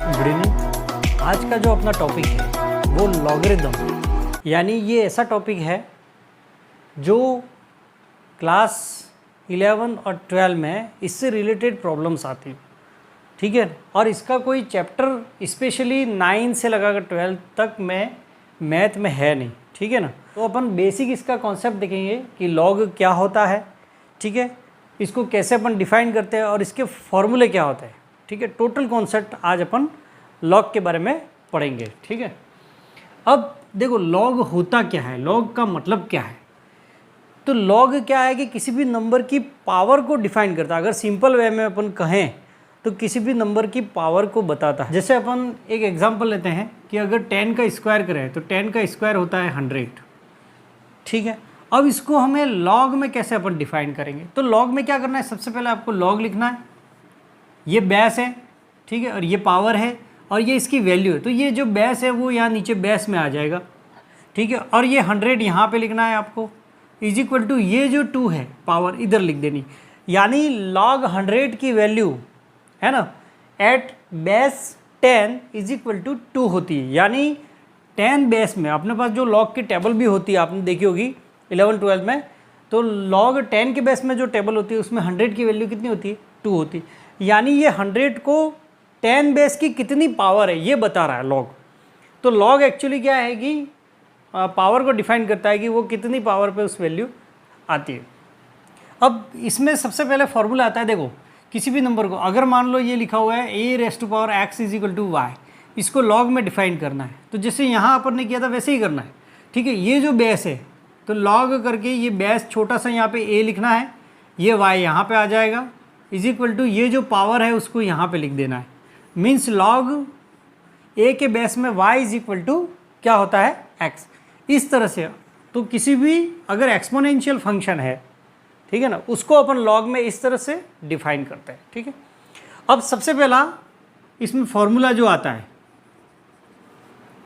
Good evening. आज का जो अपना टॉपिक है वो लॉगरिदम, यानी ये ऐसा टॉपिक है जो क्लास 11 और 12 में इससे रिलेटेड प्रॉब्लम्स आती हैं, ठीक है। और इसका कोई चैप्टर स्पेशली 9 से लगाकर 12 तक में मैथ में है नहीं, ठीक है ना। तो अपन बेसिक इसका कॉन्सेप्ट देखेंगे कि लॉग क्या होता है, ठीक है, इसको कैसे अपन डिफाइन करते हैं और इसके फॉर्मूले क्या होते हैं, ठीक है। टोटल कॉन्सेप्ट आज अपन लॉग के बारे में पढ़ेंगे, ठीक है। अब देखो लॉग होता क्या है, लॉग का मतलब क्या है। तो लॉग क्या है कि किसी भी नंबर की पावर को डिफाइन करता है। अगर सिंपल वे में अपन कहें तो किसी भी नंबर की पावर को बताता है। जैसे अपन एक एग्जांपल लेते हैं कि अगर 10 का स्क्वायर करें तो 10 का स्क्वायर होता है 100, ठीक है। अब इसको हमें लॉग में कैसे अपन डिफाइन करेंगे। तो लॉग में क्या करना है, सबसे पहले आपको लॉग लिखना है। ये बेस है, ठीक है, और ये पावर है और ये इसकी वैल्यू है। तो ये जो बेस है वो यहाँ नीचे बेस में आ जाएगा, ठीक है। और ये 100 यहाँ पे लिखना है आपको, इज इक्वल टू ये जो 2 है पावर इधर लिख देनी। यानी लॉग 100 की वैल्यू है ना at base 10 is equal to 2 होती है। यानी 10 बेस में अपने पास जो लॉग की टेबल भी होती है, आपने देखी होगी 11-12 में। तो लॉग 10 के बेस में जो टेबल होती है उसमें 100 की वैल्यू कितनी होती है, 2 होती है। यानी ये 100 को 10 बेस की कितनी पावर है ये बता रहा है लॉग। तो लॉग एक्चुअली क्या है कि पावर को डिफाइन करता है कि वो कितनी पावर पे उस वैल्यू आती है। अब इसमें सबसे पहले फॉर्मूला आता है, देखो किसी भी नंबर को अगर मान लो ये लिखा हुआ है a⁻x is equal to y, इसको लॉग में डिफाइन करना है। तो जैसे यहाँ अपन ने किया था वैसे ही करना है, ठीक है। ये जो बेस है तो लॉग करके ये बेस छोटा सा यहाँ पे a लिखना है, ये y यहाँ पे आ जाएगा, इज इक्वल टू ये जो पावर है उसको यहाँ पे लिख देना है। मीन्स लॉग a के बेस में y इज इक्वल टू क्या होता है, x। इस तरह से तो किसी भी अगर एक्सपोनेंशियल फंक्शन है, ठीक है ना, उसको अपन लॉग में इस तरह से डिफाइन करते हैं, ठीक है। अब सबसे पहला इसमें फॉर्मूला जो आता है,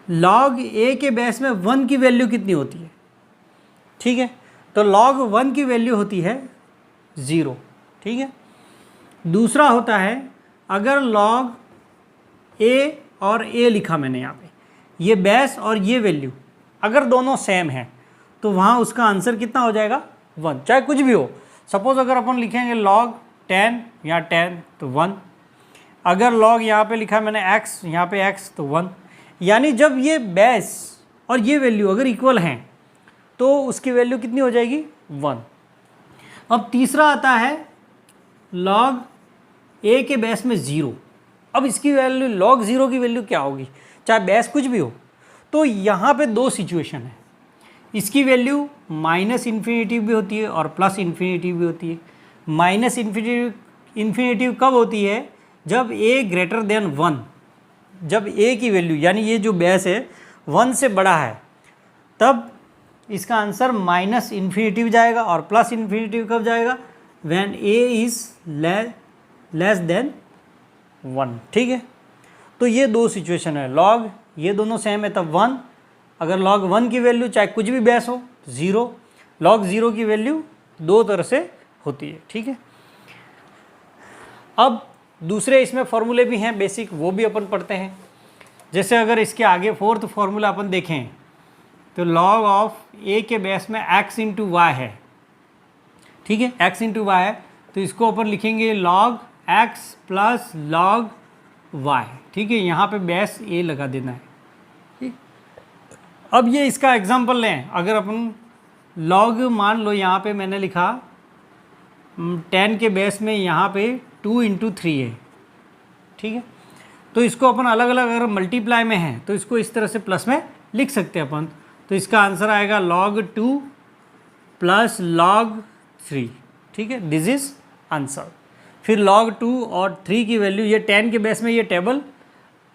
लॉग a के बेस में 1 की वैल्यू कितनी होती है, ठीक है। तो लॉग 1 की वैल्यू होती है 0, ठीक है। दूसरा होता है अगर लॉग a और a लिखा मैंने यहाँ पे, ये बेस और ये वैल्यू अगर दोनों सेम हैं तो वहाँ उसका आंसर कितना हो जाएगा, 1, चाहे कुछ भी हो। सपोज अगर अपन लिखेंगे लॉग 10 या 10 तो 1, अगर लॉग यहाँ पे लिखा मैंने x यहाँ पे x तो 1। यानी जब ये बेस और ये वैल्यू अगर इक्वल हैं तो उसकी वैल्यू कितनी हो जाएगी, 1। अब तीसरा आता है लॉग a के बेस में 0। अब इसकी वैल्यू लॉग 0 की वैल्यू क्या होगी, चाहे बेस कुछ भी हो। तो यहाँ पे दो सिचुएशन है, इसकी वैल्यू माइनस इन्फिनिटी भी होती है और प्लस इन्फिनिटी भी होती है। माइनस इन्फिनिटी कब होती है, जब a ग्रेटर देन 1, जब a की वैल्यू यानी ये जो बेस है 1 से बड़ा है तब इसका आंसर माइनस इन्फिनिटी जाएगा। और प्लस इन्फिनिटी कब जाएगा, when a is less than 1, ठीक है। तो ये दो सिचुएशन है, लॉग ये दोनों सेम है तब 1, अगर लॉग 1 की वैल्यू चाहे कुछ भी बेस हो 0, लॉग 0 की वैल्यू दो तरह से होती है, ठीक है। अब दूसरे इसमें फॉर्मूले भी हैं बेसिक, वो भी अपन पढ़ते हैं। जैसे अगर इसके आगे फोर्थ फॉर्मूला अपन देखें तो लॉग ऑफ a के बेस में x इंटू वाई है, ठीक है, x इंटू वाई है। तो इसको अपन लिखेंगे log x plus log y, ठीक है। यहाँ पे बेस a लगा देना है, ठीक। अब ये इसका एग्जांपल लें, अगर अपन लॉग मान लो यहाँ पे मैंने लिखा 10 के बेस में यहाँ पे 2 इंटू 3 है, ठीक है। तो इसको अपन अलग अलग अगर मल्टीप्लाई में है तो इसको इस तरह से प्लस में लिख सकते हैं अपन। तो इसका आंसर आएगा log 2 प्लस log 3, ठीक है, दिस इज आंसर। फिर log 2 और 3 की वैल्यू, ये 10 के बेस में ये टेबल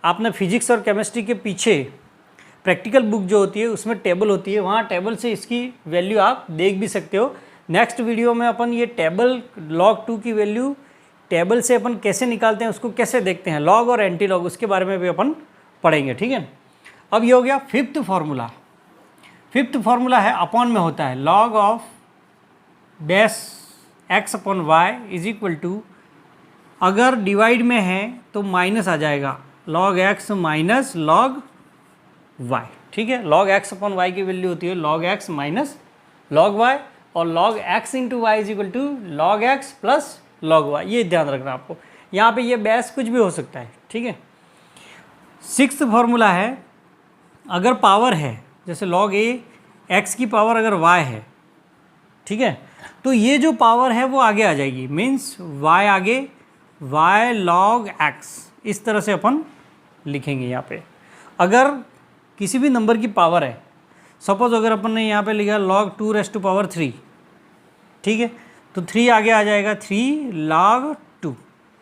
आपने फिजिक्स और केमिस्ट्री के पीछे प्रैक्टिकल बुक जो होती है उसमें टेबल होती है, वहाँ टेबल से इसकी वैल्यू आप देख भी सकते हो। नेक्स्ट वीडियो में अपन ये टेबल log 2 की वैल्यू टेबल से अपन कैसे निकालते हैं, उसको कैसे देखते हैं, लॉग और एंटी लॉग, उसके बारे में भी अपन पढ़ेंगे, ठीक है। अब ये हो गया फिफ्थ फार्मूला। फिफ्थ फार्मूला है अपॉन में होता है, log of base x upon y is equal to, अगर डिवाइड में है तो माइनस आ जाएगा, log x minus log y, ठीक है। log x अपॉन y की वैल्यू होती है log x minus log y, और log x into y is equal to log x plus log y। ये ध्यान रखना आपको, यहाँ पे ये बेस कुछ भी हो सकता है, ठीक है। सिक्स्थ फॉर्मूला है, अगर पावर है जैसे log a x की पावर अगर y है, ठीक है, तो ये जो पावर है वो आगे आ जाएगी, मीन्स y आगे y log x, इस तरह से अपन लिखेंगे यहाँ पे। अगर किसी भी नंबर की पावर है, सपोज अगर अपन ने यहाँ पे लिखा log 2 रेज़ टू पावर 3, ठीक है, तो 3 आगे आ जाएगा 3 log 2,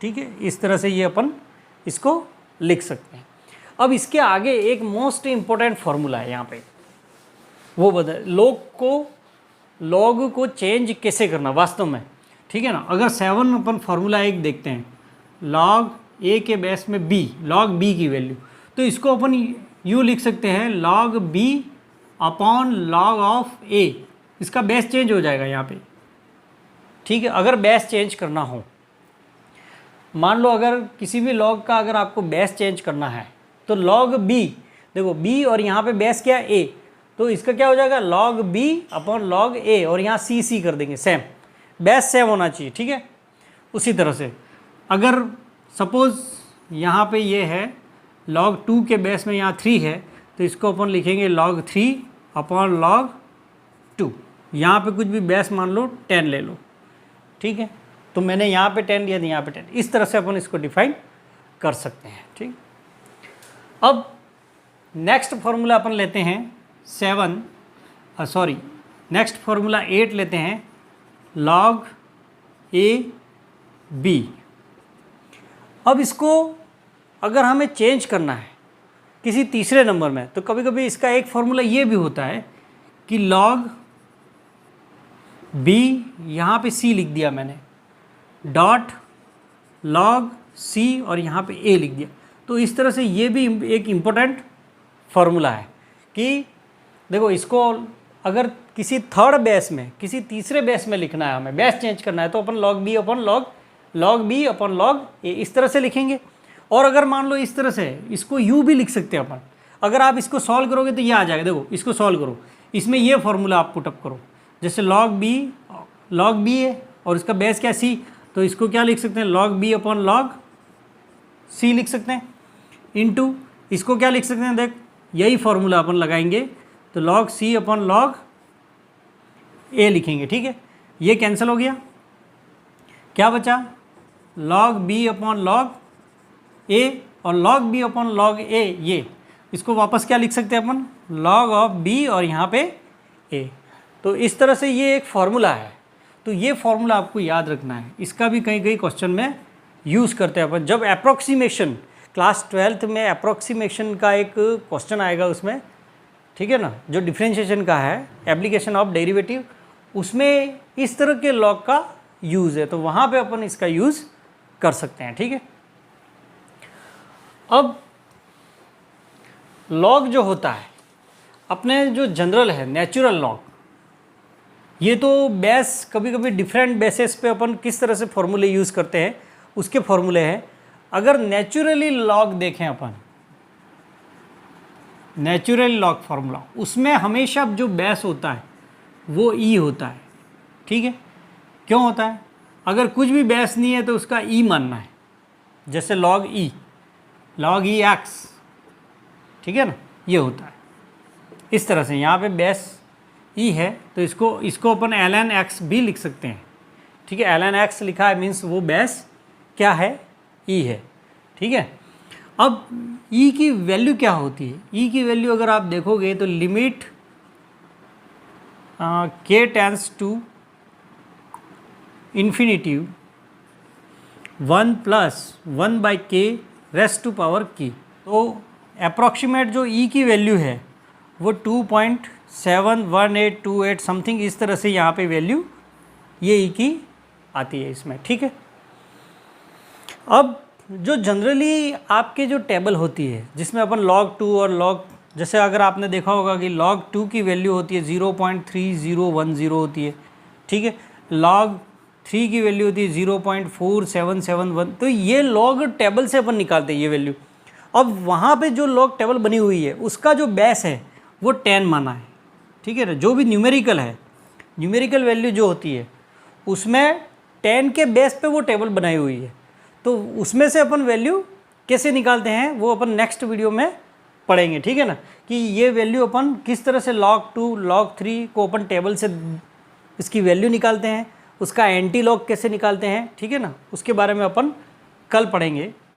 ठीक है। इस तरह से ये अपन इसको लिख सकते हैं। अब इसके आगे एक मोस्ट इम्पोर्टेंट फार्मूला है यहाँ पे, वो लॉग को चेंज कैसे करना वास्तव में, ठीक है ना। अगर 7 अपन फार्मूला एक देखते हैं, log a के बेस में b, log b की वैल्यू, तो इसको अपन यूँ लिख सकते हैं log b upon log of a, इसका बेस चेंज हो जाएगा यहाँ पे, ठीक है। अगर बेस चेंज करना हो, मान लो अगर किसी भी log का अगर आपको बेस चेंज करना है तो log b, देखो b और यहाँ पे बेस क्या है a, तो इसका क्या हो जाएगा log b upon log a, और यहाँ c कर देंगे, सेम बेस सेम होना चाहिए, ठीक है। उसी तरह से अगर सपोज़ यहाँ पे ये है log 2 के बेस में यहाँ 3 है, तो इसको अपन लिखेंगे log 3 अपॉन log 2, यहाँ पे कुछ भी बेस मान लो 10 ले लो, ठीक है। तो मैंने यहाँ पे 10 लिया, यहाँ पे 10, इस तरह से अपन इसको डिफाइन कर सकते हैं, ठीक। अब नेक्स्ट फार्मूला अपन लेते हैं नेक्स्ट फार्मूला 8 लेते हैं, log a b। अब इसको अगर हमें चेंज करना है किसी तीसरे नंबर में, तो कभी कभी इसका एक फार्मूला ये भी होता है कि log b, यहाँ पे c लिख दिया मैंने, डॉट log c और यहाँ पे a लिख दिया। तो इस तरह से ये भी एक इम्पोर्टेंट फार्मूला है कि देखो, इसको अगर किसी थर्ड बेस में, किसी तीसरे बेस में लिखना है, हमें बेस चेंज करना है, तो अपन log b upon log a इस तरह से लिखेंगे। और अगर मान लो इस तरह से इसको u भी लिख सकते हैं अपन, अगर आप इसको सॉल्व करोगे तो ये आ जाएगा। देखो इसको सॉल्व करो, इसमें ये फार्मूला आप पुटअप करो, जैसे log b है और इसका बेस क्या c, तो इसको क्या लिख सकते हैं log b upon log c लिख सकते हैं, इनटू इसको क्या लिख सकते हैं, देख यही फार्मूला अपन लगाएंगे तो log c upon log a लिखेंगे, ठीक है। ये कैंसिल हो गया, क्या बचा log b upon log a, और log b upon log a, ये इसको वापस क्या लिख सकते हैं अपन log ऑफ b और यहाँ पे a। तो इस तरह से ये एक फार्मूला है, तो ये फार्मूला आपको याद रखना है। इसका भी कहीं कहीं क्वेश्चन में यूज़ करते हैं अपन, जब अप्रोक्सीमेशन क्लास 12th में अप्रोक्सीमेशन का एक क्वेश्चन आएगा उसमें, ठीक है ना, जो डिफरेंशिएशन का है, एप्लीकेशन ऑफ डेरिवेटिव, उसमें इस तरह के लॉग का यूज़ है, तो वहाँ पे अपन इसका यूज़ कर सकते हैं, ठीक है। अब लॉग जो होता है अपने जो जनरल है नेचुरल लॉग, ये तो बेस कभी कभी डिफरेंट बेसिस पे अपन किस तरह से फॉर्मूले यूज़ करते हैं उसके फॉर्मूले हैं। अगर नेचुरली लॉग देखें अपन, नेचुरल लॉग फार्मूला, उसमें हमेशा जो बेस होता है वो ई होता है, ठीक है। क्यों होता है, अगर कुछ भी बेस नहीं है तो उसका ई मानना है, जैसे log e x, ठीक है ना, ये होता है इस तरह से। यहाँ पे बेस ई है तो इसको अपन ln x भी लिख सकते हैं, ठीक है। ln x लिखा है मीन्स वो बेस क्या है, ई है, ठीक है। अब ई की वैल्यू क्या होती है, ई की वैल्यू अगर आप देखोगे तो limit k tends to infinitive 1 plus 1/k raise to power k। तो अप्रॉक्सीमेट जो ई की वैल्यू है वो 2.71828 समथिंग इस तरह से यहाँ पे वैल्यू ये ई की आती है इसमें, ठीक है। अब जो जनरली आपके जो टेबल होती है जिसमें अपन log 2 और log, जैसे अगर आपने देखा होगा कि log 2 की वैल्यू होती है 0.3010 होती है, ठीक है। log 3 की वैल्यू होती है 0.4771, तो ये log टेबल से अपन निकालते हैं ये वैल्यू। अब वहाँ पे जो लॉग टेबल बनी हुई है उसका जो बेस है वो 10 माना है, ठीक है ना। जो भी न्यूमेरिकल है, न्यूमेरिकल वैल्यू जो होती है उसमें 10 के बेस पे वो टेबल बनाई हुई है। तो उसमें से अपन वैल्यू कैसे निकालते हैं वो अपन नेक्स्ट वीडियो में पढ़ेंगे, ठीक है ना, कि ये वैल्यू अपन किस तरह से log 2 log 3 को अपन टेबल से इसकी वैल्यू निकालते हैं, उसका एंटी लॉग कैसे निकालते हैं, ठीक है ना, उसके बारे में अपन कल पढ़ेंगे।